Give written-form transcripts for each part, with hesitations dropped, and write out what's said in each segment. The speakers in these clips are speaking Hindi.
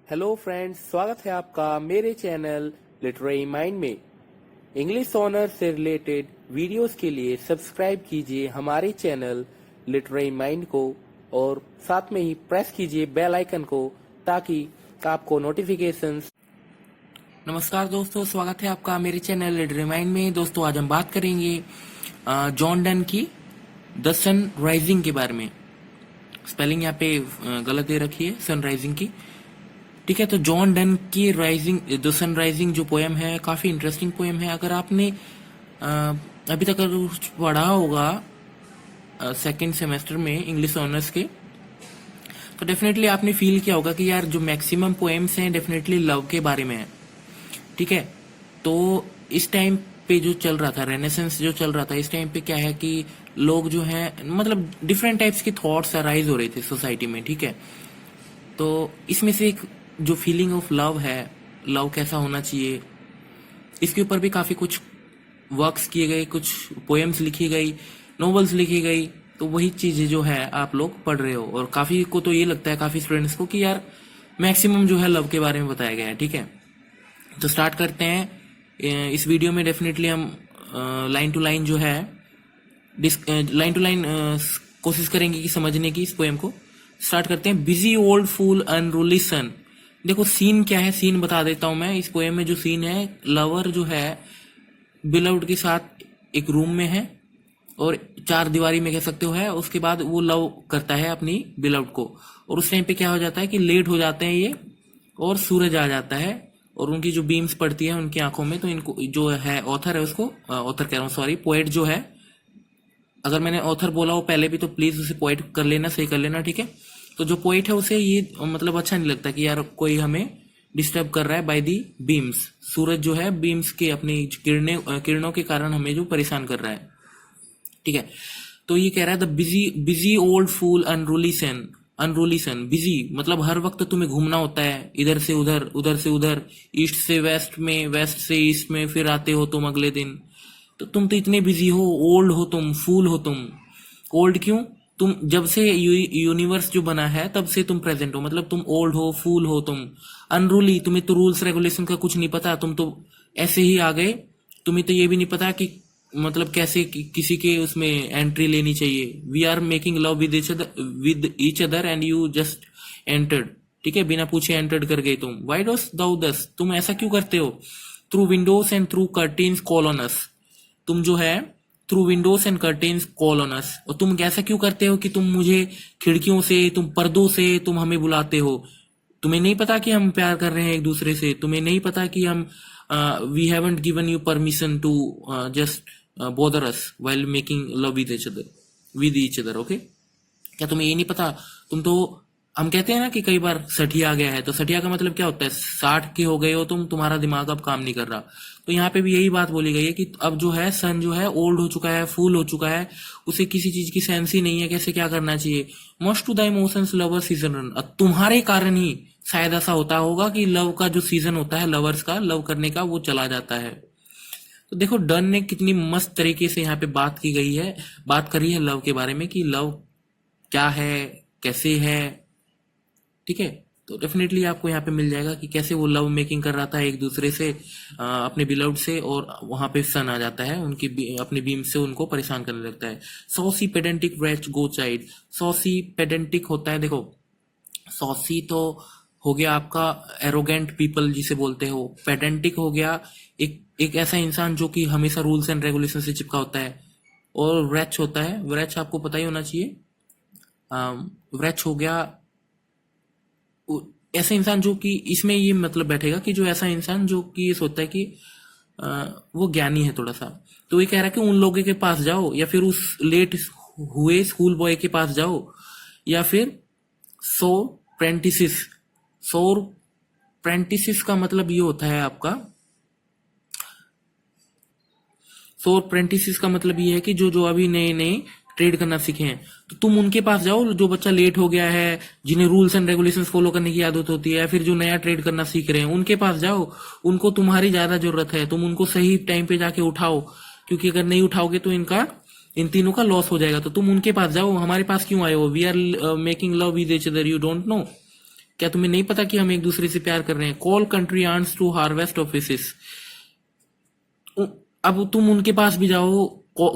हेलो फ्रेंड्स, स्वागत है आपका मेरे चैनल लिटरेरी माइंड में। इंग्लिश ऑनर से रिलेटेड वीडियोस के लिए सब्सक्राइब कीजिए हमारे चैनल लिटरेरी माइंड को और साथ में ही प्रेस कीजिए बेल आइकन को ताकि आपको नोटिफिकेशंस। नमस्कार दोस्तों, स्वागत है आपका मेरे चैनल लिटरेरी माइंड में। दोस्तों, आज हम बात करेंगे जॉन डन की द सन राइजिंग के बारे में। स्पेलिंग यहाँ पे गलत दे रखी है, सन राइजिंग की। ठीक है, तो जॉन डन की राइजिंग द सन राइजिंग जो पोएम है, काफी इंटरेस्टिंग पोएम है। अगर आपने अभी तक अगर कुछ पढ़ा होगा सेकंड सेमेस्टर में इंग्लिश ऑनर्स के, तो डेफिनेटली आपने फील किया होगा कि यार जो मैक्सिमम पोएम्स हैं डेफिनेटली लव के बारे में है। ठीक है, तो इस टाइम पे जो चल रहा था, रेनेसेंस जो चल रहा था, इस टाइम पे क्या है कि लोग जो है मतलब डिफरेंट टाइप्स के थॉट्स अराइज हो रहे थे सोसाइटी में। ठीक है, तो इसमें से एक जो फीलिंग ऑफ लव है, लव कैसा होना चाहिए, इसके ऊपर भी काफी कुछ वर्क्स किए गए, कुछ पोएम्स लिखी गई, नॉवेल्स लिखी गई। तो वही चीजें जो है आप लोग पढ़ रहे हो, और काफी को तो ये लगता है, काफी स्टूडेंट्स को, कि यार मैक्सिमम जो है लव के बारे में बताया गया है। ठीक है, तो स्टार्ट करते हैं। इस वीडियो में डेफिनेटली हम लाइन टू लाइन जो है लाइन टू लाइन कोशिश करेंगे कि समझने की इस पोएम को। स्टार्ट करते हैं। बिजी ओल्ड फूल अनरूली सन। देखो सीन क्या है, सीन बता देता हूं मैं। इस पोएम में जो सीन है, लवर जो है बिलव्ड के साथ एक रूम में है, और चार दीवारी में कह सकते हो है। उसके बाद वो लव करता है अपनी बिलव्ड को, और उस टाइम पे क्या हो जाता है कि लेट हो जाते हैं ये, और सूरज आ जाता है, और उनकी जो बीम्स पड़ती है उनकी आंखों में। तो इनको जो है ऑथर है, उसको ऑथर कह रहा हूँ, सॉरी, पोएट जो है, अगर मैंने ऑथर बोला हो पहले भी तो प्लीज उसे पोएट कर लेना, सही कर लेना। ठीक है, तो जो पोएट है उसे ये मतलब अच्छा नहीं लगता कि यार कोई हमें डिस्टर्ब कर रहा है बाय दी बीम्स। सूरज जो है बीम्स के अपनी किरणों के कारण हमें जो परेशान कर रहा है। ठीक है, तो ये कह रहा है the busy old fool unruly sun. Unruly sun, busy मतलब हर वक्त तुम्हें घूमना होता है, इधर से उधर, उधर से उधर, ईस्ट से वेस्ट में, वेस्ट से ईस्ट में, फिर आते हो तुम अगले दिन। तो तुम तो इतने बिजी हो, ओल्ड हो तुम, फूल हो तुम। ओल्ड क्यों? तुम जब से यूनिवर्स जो बना है तब से तुम प्रेजेंट हो, मतलब तुम ओल्ड हो, फूल हो तुम। अनरूली, तुम्हें तो रूल्स रेगुलेशन का कुछ नहीं पता, तुम तो ऐसे ही आ गए। तुम्हें तो ये भी नहीं पता कि मतलब कैसे किसी के उसमें एंट्री लेनी चाहिए। We are making love with each other and you just entered. ठीक है, बिना पूछे एंटर्ड कर गए तुम। वाई डोस दाउ दस, तुम ऐसा क्यों करते हो? Through Windows and through curtains call on us. तुम जो है through Windows and curtains call on us, और तुम ऐसा क्यों करते हो कि तुम मुझे खिड़कियों से, तुम पर्दों से तुम हमें बुलाते हो? तुम्हें नहीं पता कि हम प्यार कर रहे हैं एक दूसरे से? तुम्हें नहीं पता कि हम we haven't given you permission to just bother us while making love with each other? Okay, क्या तुम्हें ये नहीं पता? तुम तो, हम कहते हैं ना कि कई बार सठिया गया है, तो सठिया का मतलब क्या होता है? 60 के हो गए हो तुम, तुम्हारा दिमाग अब काम नहीं कर रहा। तो यहाँ पे भी यही बात बोली गई है कि अब जो है सन जो है ओल्ड हो चुका है, फूल हो चुका है, उसे किसी चीज की सेंस ही नहीं है, कैसे क्या करना चाहिए। Most to the emotions lover season run. तुम्हारे कारण ही शायद ऐसा होता होगा कि लव का जो सीजन होता है, लवर्स का लव करने का, वो चला जाता है। तो देखो डन ने कितनी मस्त तरीके से यहाँ पे बात की गई है, बात करी है लव के बारे में, कि लव क्या है, कैसे है। ठीक है, तो डेफिनेटली आपको यहाँ पे मिल जाएगा कि कैसे वो लव मेकिंग कर रहा था एक दूसरे से, अपने बिलव्ड से, और वहां पे सन आ जाता है उनकी अपने बीम से उनको परेशान करने लगता है। सॉसी पेडेंटिक व्रेच गो चाइल्ड। सॉसी पेडेंटिक होता है, देखो सॉसी तो हो गया आपका एरोगेंट पीपल जिसे बोलते हो। पेडेंटिक हो गया एक ऐसा इंसान जो कि हमेशा रूल्स एंड रेगुलेशन से चिपका होता है। और व्रेच होता है, व्रेच आपको पता ही होना चाहिए। व्रेच हो गया ऐसा इंसान जो कि, इसमें ये मतलब बैठेगा कि जो ऐसा इंसान जो कि ये सोचता है कि वो ज्ञानी है थोड़ा सा। तो ये कह रहा है कि उन लोगों के पास जाओ, या फिर उस लेट हुए स्कूल बॉय के पास जाओ, या फिर सो प्रेंटिसिस। सो प्रेंटिसिस का मतलब ये होता है आपका, सो प्रेंटिसिस का मतलब ये है कि जो जो अभी नए नए ट्रेड करना सीखे हैं, तो तुम उनके पास जाओ। जो बच्चा लेट हो गया है, जिन्हें रूल्स एंड रेगुलेशंस फॉलो करने की आदत होती है, या फिर जो नया ट्रेड करना सीख रहे हैं, उनके पास जाओ। उनको तुम्हारी ज्यादा जरूरत है, तुम उनको सही टाइम पे जाके उठाओ, क्योंकि अगर नहीं उठाओगे तो इन तीनों का लॉस हो जाएगा। तो तुम उनके पास जाओ, हमारे पास क्यों आए हो? We are making love with each other, you don't know. क्या तुम्हें नहीं पता कि हम एक दूसरे से प्यार कर रहे हैं? Call country ants to harvest offices. अब तुम उनके पास भी जाओ,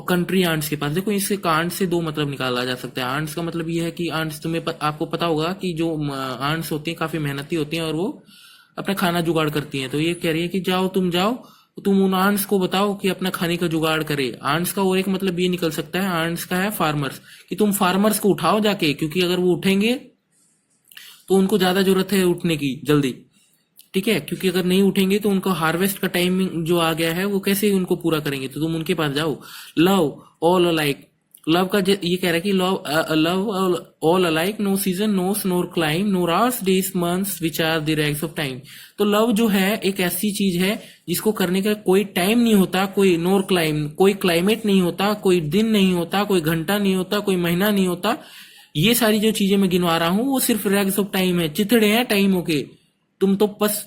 कंट्री आंट्स के पास। देखो, इससे आंट्स से दो मतलब निकाला जा सकता है। आंट्स का मतलब ये है कि आंट्स आपको पता होगा कि जो आंट्स होती हैं काफी मेहनती होती हैं और वो अपना खाना जुगाड़ करती हैं। तो ये कह रही है कि जाओ, तुम उन आंट्स को बताओ कि अपना खाने का जुगाड़ करे। आंट्स का और एक मतलब ये निकल सकता है, आंट्स का है फार्मर्स, कि तुम फार्मर्स को उठाओ जाके, क्योंकि अगर वो उठेंगे तो उनको ज्यादा जरूरत है उठने की जल्दी। ठीक है, क्योंकि अगर नहीं उठेंगे तो उनको हार्वेस्ट का टाइमिंग जो आ गया है वो कैसे उनको पूरा करेंगे? तो तुम उनके पास जाओ। लव ऑल अलाइक, लव का ये कह रहा है कि love all alike, no season knows nor clime nor hours days months which are the rags of time. तो लव जो है एक ऐसी चीज है जिसको करने का कोई टाइम नहीं होता, कोई नोर क्लाइम, कोई क्लाइमेट नहीं होता, कोई दिन नहीं होता, कोई घंटा नहीं होता, कोई महीना नहीं होता। ये सारी जो चीजें मैं गिनवा रहा हूं वो सिर्फ रैग्स ऑफ टाइम है, चिथड़े हैं टाइमों के। तुम तो बस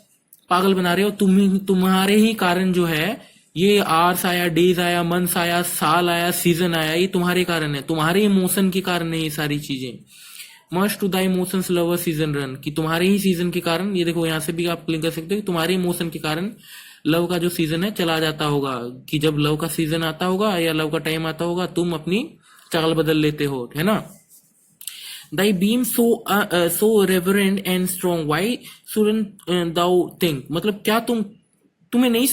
पागल बना रहे हो। तुम्हारे ही कारण जो है ये आवर्स आया, डेज आया, मंथ्स आया, साल आया, सीजन आया, ये तुम्हारे कारण है, तुम्हारे इमोशन के कारण है ये सारी चीजें। Must to the emotions lover season run, कि तुम्हारे ही सीजन के कारण, ये देखो यहां से भी आप क्लिक कर सकते हो कि तुम्हारे इमोशन के कारण लव का जो सीजन है चला जाता होगा। कि जब लव का सीजन आता होगा या लव का टाइम आता होगा, तुम अपनी चाल बदल लेते हो, है ना। Thy beam so reverent and strong. Why shouldn't thou think? मतलब क्या तुम्हें नहीं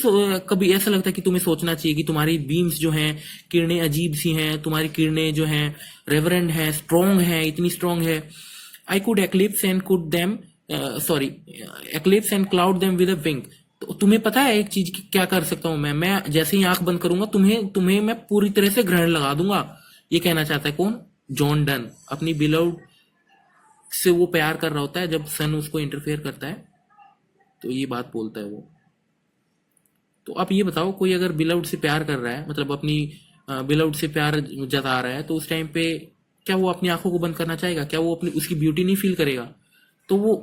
कभी ऐसा लगता कि तुम्हें सोचना चाहिए कि तुम्हारी बीम्स जो हैं, किरणें अजीब सी हैं, तुम्हारी किरणें जो हैं रेवरेंट हैं, स्ट्रॉन्ग हैं, इतनी स्ट्रॉन्ग है। I could eclipse and could them, sorry, eclipse and cloud them with a wing. तो तुम्हें पता है एक चीज क्या कर सकता हूं मैं जैसे ही आंख बंद करूंगा तुम्हें मैं पूरी तरह से ग्रहण लगा दूंगा। ये कहना चाहता है कौन? John Donne. अपनी बिलव्ड से वो प्यार कर रहा होता है, जब सन उसको इंटरफेयर करता है तो ये बात बोलता है वो। तो आप ये बताओ, कोई अगर बिलव्ड से प्यार कर रहा है, मतलब अपनी बिलव्ड से प्यार जता रहा है, तो उस टाइम पे क्या वो अपनी आंखों को बंद करना चाहेगा? क्या वो अपनी उसकी ब्यूटी नहीं फील करेगा? तो वो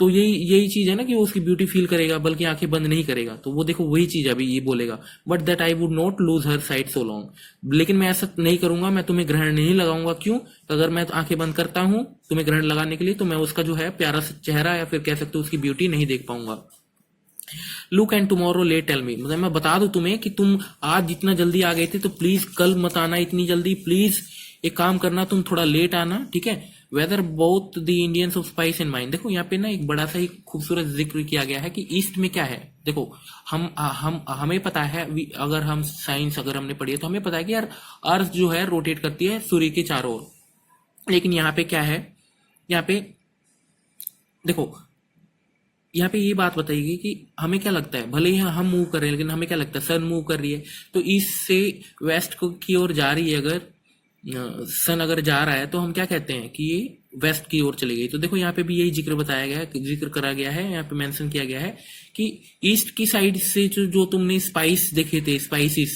तो यही चीज है ना कि वो उसकी ब्यूटी फील करेगा, बल्कि आंखें बंद नहीं करेगा। तो वो देखो वही चीज अभी ये बोलेगा, but that I would not lose her side so long. लेकिन मैं ऐसा नहीं करूंगा, मैं तुम्हें ग्रहण नहीं लगाऊंगा। क्यों? अगर मैं आंखें बंद करता हूं तुम्हें ग्रहण लगाने के लिए, तो मैं उसका जो है प्यारा सा चेहरा या फिर कह सकते हो उसकी ब्यूटी नहीं देख पाऊंगा। Look and tomorrow late tell me, मतलब मैं बता दूं तुम्हें कि तुम आज जितना जल्दी आ गए थे तो प्लीज कल मत आना इतनी जल्दी। प्लीज एक काम करना, तुम थोड़ा लेट आना, ठीक है। Whether both the Indians of spice and mind. देखो यहाँ पे ना एक बड़ा सा ही खूबसूरत जिक्र किया गया है कि ईस्ट में क्या है। देखो हम हमें पता है, अगर हम साइंस अगर हमने पढ़ी है तो हमें पता है कि यार अर्थ जो है रोटेट करती है सूर्य के चारों ओर। लेकिन यहाँ पे क्या है, यहाँ पे देखो, यहाँ पे ये बात बताइए कि हमें क्या लगता है, भले ही हम मूव कर रहे हैं लेकिन हमें क्या लगता है सन मूव कर रही है, तो ईस्ट से वेस्ट को की ओर जा रही है। अगर सन अगर जा रहा है तो हम क्या कहते हैं कि ये वेस्ट की ओर चली गई। तो देखो यहाँ पे भी यही जिक्र बताया गया है, जिक्र करा गया है, यहाँ पे मेंशन किया गया है कि ईस्ट की साइड से जो तुमने स्पाइस देखे थे, स्पाइसिस,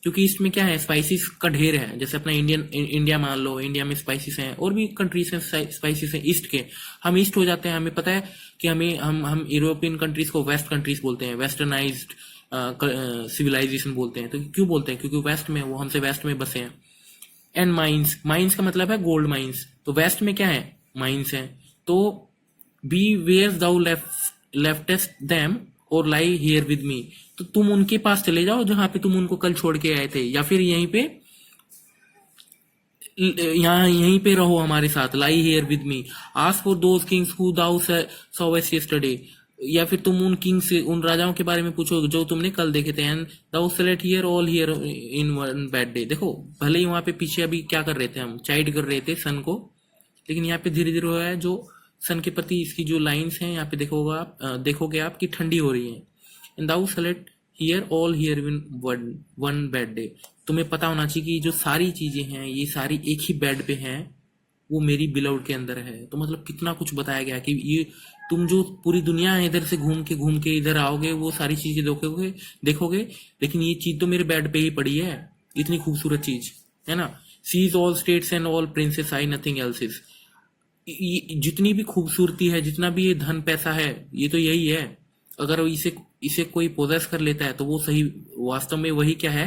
क्योंकि ईस्ट में क्या है, स्पाइसिस का ढेर है। जैसे अपना इंडिया मान लो, इंडिया में स्पाइसिस हैं, और भी कंट्रीज हैं स्पाइसिस हैं ईस्ट के। हम ईस्ट हो जाते हैं, हमें पता है कि हम यूरोपियन कंट्रीज को वेस्ट कंट्रीज बोलते हैं, वेस्टर्नाइज्ड सिविलाइजेशन बोलते हैं। तो क्यों बोलते हैं? क्योंकि वेस्ट में, वो हमसे वेस्ट में बसे हैं। एंड माइंस, माइंस का मतलब है गोल्ड माइंस। तो वेस्ट में क्या है? माइंस है। तो B where thou leftist them और लाई हियर विद मी। तो तुम उनके पास चले जाओ जहां पे तुम उनको कल छोड़ के आए थे, या फिर यहीं पे रहो हमारे साथ। Lie here with me, ask for those kings who thou sawest yesterday. या फिर तुम उन किंग से, उन राजाओं के बारे में पूछो जो तुमने कल देखे थे। And thou select hear all here in one bad day. देखो भले ही वहां पे पीछे अभी क्या कर रहे थे, हम चाइड कर रहे थे सन को, लेकिन यहाँ पे धीरे धीरे हो रहा है जो सन के प्रति इसकी जो लाइंस हैं यहाँ पे देखोगे आप कि ठंडी हो रही है। And thou select hear all here in one bad day. तुम्हें पता होना चाहिए कि जो सारी चीजें हैं ये सारी एक ही बेड पे हैं, वो मेरी बिलव्ड के अंदर है। तो मतलब कितना कुछ बताया गया कि ये तुम जो पूरी दुनिया है इधर से घूम के इधर आओगे, वो सारी चीजें देखोगे, लेकिन ये चीज तो मेरे बेड पे ही पड़ी है। इतनी खूबसूरत चीज है ना। Sees all states and all princes I nothing else is. जितनी भी खूबसूरती है, जितना भी ये धन पैसा है, ये तो यही है। अगर इसे कोई पोजेस कर लेता है तो वो सही वास्तव में वही क्या है,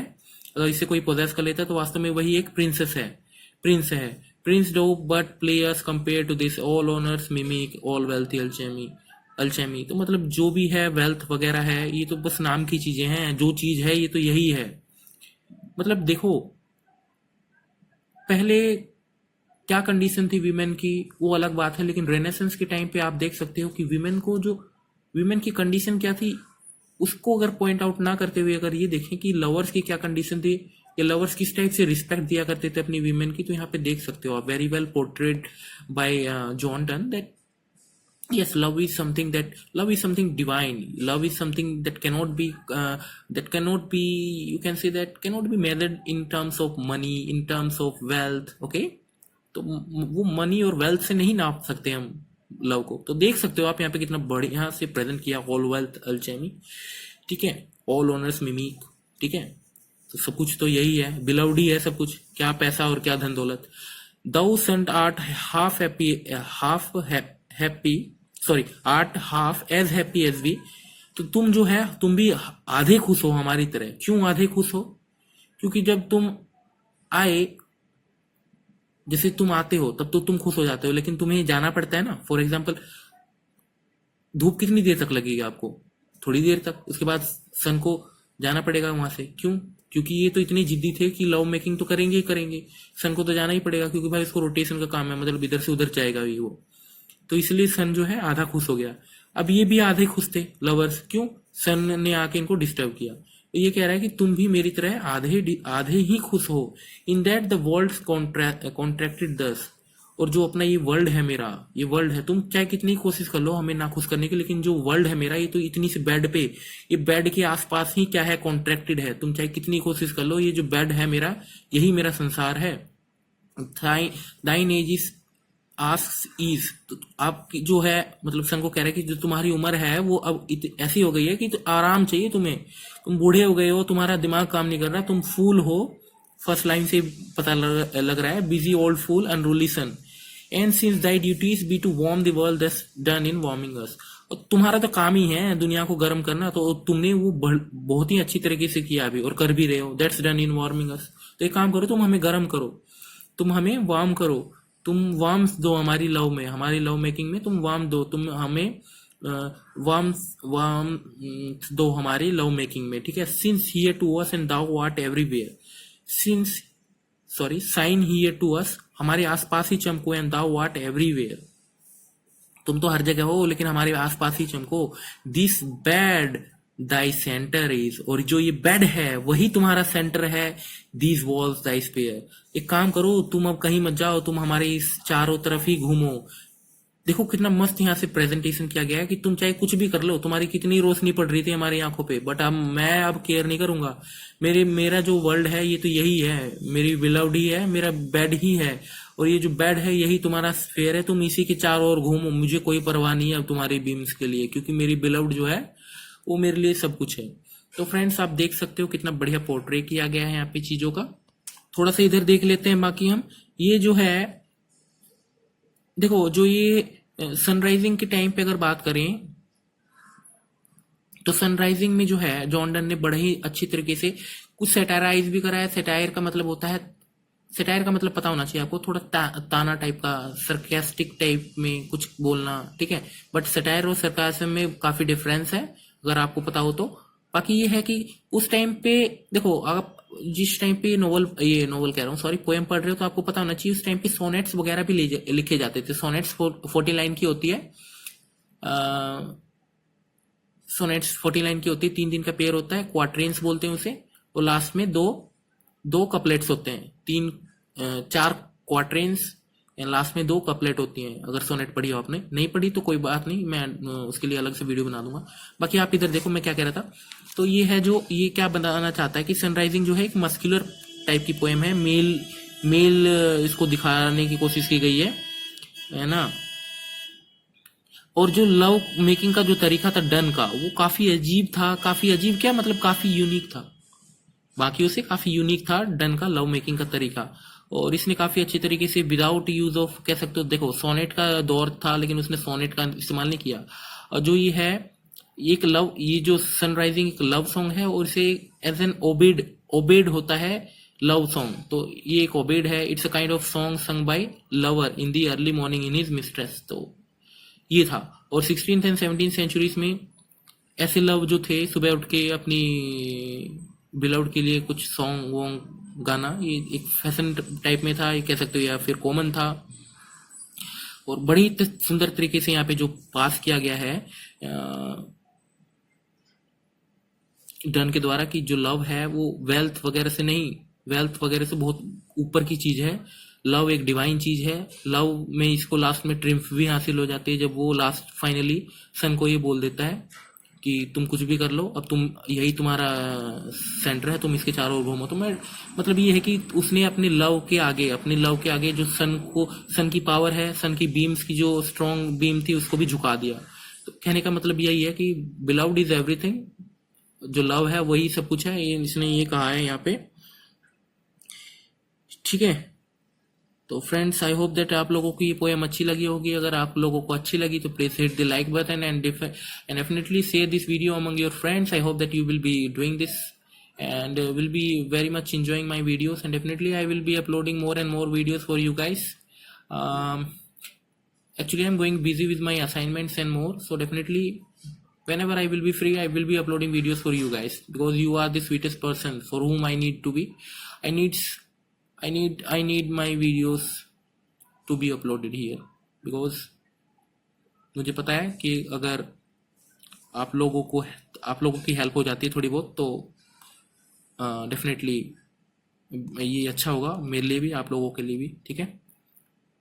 अगर इसे कोई पोजेस कर लेता है तो वास्तव में वही एक प्रिंसेस है, प्रिंस है। Prince do but players compare to this all honors mimic all wealthy alchemy। तो मतलब जो भी है वेल्थ वगैरह है ये तो बस नाम की चीजें हैं, जो चीज है ये तो यही है। मतलब देखो पहले क्या कंडीशन थी वीमेन की वो अलग बात है, लेकिन रेनेसेंस के टाइम पे आप देख सकते हो कि वीमेन की कंडीशन क्या थी उसको अगर पॉइंट आउट ना करते हुए अगर ये देखें कि लवर्स की क्या कंडीशन थी या लवर्स किस टाइप से रिस्पेक्ट दिया करते थे अपनी वीमेन की, तो यहाँ पे देख सकते हो आप very well portrayed bye John Donne that yes love is something divine, love is something that cannot be you can say that cannot be measured in terms of money, in terms of wealth, okay। तो वो मनी और वेल्थ से नहीं नाप सकते हम लव को। तो देख सकते हो आप यहाँ पे कितना बढ़िया से प्रेजेंट किया ऑल वेल्थ अल्चेमी, ठीक है, ऑल ऑनर्स मिमिक, ठीक है। तो सब कुछ तो यही है, बिलवड ही है सब कुछ, क्या पैसा और क्या धन दौलत। Thou sent art half as happy as we. तो तुम जो है तुम भी आधे खुश हो हमारी तरह। क्यों आधे खुश हो? क्योंकि जब तुम आए, जैसे तुम आते हो तब तो तुम खुश हो जाते हो, लेकिन तुम्हें जाना पड़ता है ना। फॉर एग्जाम्पल धूप कितनी देर तक लगेगी आपको? थोड़ी देर तक, उसके बाद सन को जाना पड़ेगा वहां से। क्यों? क्योंकि ये तो इतने जिद्दी थे कि लव मेकिंग तो करेंगे ही करेंगे, सन को तो जाना ही पड़ेगा क्योंकि भाई उसको रोटेशन का काम है, मतलब इधर से उधर जाएगा भी वो। तो इसलिए सन जो है आधा खुश हो गया। अब ये भी आधे खुश थे लवर्स, क्यों? सन ने आके इनको डिस्टर्ब किया। तो ये कह रहा है कि तुम भी मेरी तरह आधे ही खुश हो। In that the world contracted दस। और जो अपना ये वर्ल्ड है मेरा, ये वर्ल्ड है, तुम चाहे कितनी कोशिश कर लो हमें ना खुश करने की, लेकिन जो वर्ल्ड है मेरा ये तो इतनी सी बेड पे, ये बेड के आसपास ही क्या है, कॉन्ट्रैक्टेड है। तुम चाहे कितनी कोशिश कर लो, ये जो बेड है मेरा यही मेरा संसार है। दाइन एज इज आस्क ईज। तो आपकी जो है, मतलब सन को कह रहा है कि जो तुम्हारी उम्र है वो अब ऐसी हो गई है कि तो आराम चाहिए तुम्हें, तुम बूढ़े हो गए हो, तुम्हारा दिमाग काम नहीं कर रहा, तुम फूल हो। फर्स्ट लाइन से पता लग रहा है, busy old fool unruly sun and since thy duties be to warm the world that's done in warming us. और तुम्हारा तो काम ही है दुनिया को गर्म करना, तो तुमने वो बहुत ही अच्छी तरीके से किया अभी और कर भी रहे हो। दैट्स डन इन वार्मिंग अस। तो एक काम करो, तुम हमें गर्म करो, तुम हमें वार्म करो, तुम वार्म्स दो हमारी लव में, हमारी लव मेकिंग में तुम वार्म दो, तुम हमें वार्म दो हमारी लव मेकिंग में, ठीक है। Since here to us and thou art everywhere. Shine here to us, हमारे आसपास ही चमको, एंड दाउ आर्ट एवरीवेयर, तुम तो हर जगह हो लेकिन हमारे आसपास ही चमको। This bed thy centre is, और जो ये बेड है वही तुम्हारा सेंटर है। These walls thy sphere. एक काम करो, तुम अब कहीं मत जाओ, तुम हमारे इस चारों तरफ ही घूमो। देखो कितना मस्त यहाँ से प्रेजेंटेशन किया गया है कि तुम चाहे कुछ भी कर लो, तुम्हारी कितनी रोशनी पड़ रही थी हमारी आंखों पे, बट अब मैं अब केयर नहीं करूंगा। मेरा जो वर्ल्ड है ये तो यही है, मेरी बिलव्ड ही है, मेरा बेड ही है, और ये जो बेड है यही तुम्हारा स्फेयर है, तुम इसी के चारों ओर घूमो, मुझे कोई परवाह नहीं है अब तुम्हारी बीम्स के लिए, क्योंकि मेरी बिलव्ड जो है वो मेरे लिए सब कुछ है। तो फ्रेंड्स आप देख सकते हो कितना बढ़िया पोर्ट्रे किया गया है यहाँ पे चीजों का। थोड़ा सा इधर देख लेते हैं बाकी हम। ये जो है देखो, जो ये सनराइजिंग के टाइम पे अगर बात करें तो सनराइजिंग में जो है जॉन डन ने बड़े ही अच्छी तरीके से कुछ सेटाराइज भी करा है। सेटायर का मतलब होता है, सेटायर का मतलब पता होना चाहिए आपको, थोड़ा ताना टाइप का, सरकास्टिक टाइप में कुछ बोलना, ठीक है। बट सेटायर और सरकास्म में काफी डिफरेंस है अगर आपको पता हो तो। बाकी ये है कि उस टाइम पे देखो, आप जिस टाइम पे नोवेल कह रहा हूँ, सॉरी, पोएम पढ़ रहे हो तो आपको पता होना चाहिए उस टाइम पे सोनेट्स वगैरह भी लिखे जाते थे। सोनेट्स 40 लाइन की होती है, सोनेट्स 40 लाइन की होती है, 3 दिन का पेयर होता है, क्वाट्रेन्स बोलते हैं उसे, और लास्ट में दो कपलेट्स होते हैं, 4 क्वाट्रेन्स, लास्ट में 2 कपलेट होती हैं। अगर सोनेट पढ़ी हो आपने, नहीं पढ़ी तो कोई बात नहीं, मैं उसके लिए अलग से वीडियो बना दूंगा। बाकी आप इधर देखो मैं क्या कह रहा था। तो ये है जो ये क्या बताना चाहता है कि सनराइजिंग जो है एक मस्कुलर टाइप की पोएम है, मेल इसको दिखाने की कोशिश की गई है ना। और जो लव मेकिंग का जो तरीका था डन का, वो काफी अजीब था। काफी अजीब क्या मतलब, काफी यूनिक था, बाकियों से काफी यूनिक था डन का लव मेकिंग का तरीका। और इसने काफी अच्छी तरीके से विदाउट यूज ऑफ, कह सकते हो, देखो सोनेट का दौर था लेकिन उसने सोनेट का इस्तेमाल नहीं किया। और जो ये है एक लव, ये जो सनराइजिंग एक लव सॉन्ग है, और इसे एज एन ओबेड होता है लव सॉन्ग, तो ये एक ओबेड है, it's a kind of song sung by lover in the early morning in his mistress. तो ये था। और 16th एंड 17th सेंचुरीज में ऐसे लव जो थे सुबह उठ के अपनी बिलव्ड के लिए कुछ सॉन्ग वॉन्ग गाना, ये एक फैशन टाइप में था, ये कह सकते हो, या फिर कॉमन था। और बड़ी सुंदर तरीके से यहाँ पे जो पास किया गया है डन के द्वारा कि जो लव है वो वेल्थ वगैरह से नहीं, वेल्थ वगैरह से बहुत ऊपर की चीज है। लव एक डिवाइन चीज है। लव में इसको लास्ट में ट्रिम्फ भी हासिल हो जाती है जब वो लास्ट फाइनली सन को ये बोल देता है कि तुम कुछ भी कर लो, अब तुम यही तुम्हारा सेंटर है, तुम इसके चारों ओर घूमो। तो मैं मतलब ये है कि उसने अपने लव के आगे जो सन की पावर है, सन की बीम्स की जो स्ट्रॉन्ग बीम थी उसको भी झुका दिया। तो कहने का मतलब यही है कि बिलव्ड इज एवरीथिंग, जो लव है वही सब कुछ है, इसने ये कहा है यहाँ पे। ठीक है, तो फ्रेंड्स आई होप दैट आप लोगों को ये पोएम अच्छी लगी होगी। अगर आप लोगों को अच्छी लगी तो please hit the like button and definitely share this video among your friends. I hope that you will be doing this and will be very much enjoying my videos, and definitely I will be uploading more and more videos for you guys. Actually I'm going busy with my assignments and more, so definitely whenever I will be free I will be uploading videos for you guys, because you are the sweetest person for whom I need to be. I need my videos to be uploaded here, because मुझे पता है कि अगर आप लोगों की हेल्प हो जाती है थोड़ी बहुत, तो डेफिनेटली ये अच्छा होगा मेरे लिए भी, आप लोगों के लिए भी। ठीक है,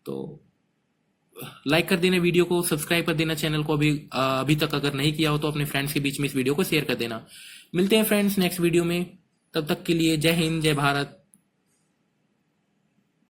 तो लाइक कर देना वीडियो को, सब्सक्राइब कर देना चैनल को अभी तक अगर नहीं किया हो तो अपने फ्रेंड्स के बीच में इस वीडियो को शेयर कर देना। मिलते हैं फ्रेंड्स नेक्स्ट वीडियो में, तब तक के लिए जय हिंद, जय भारत।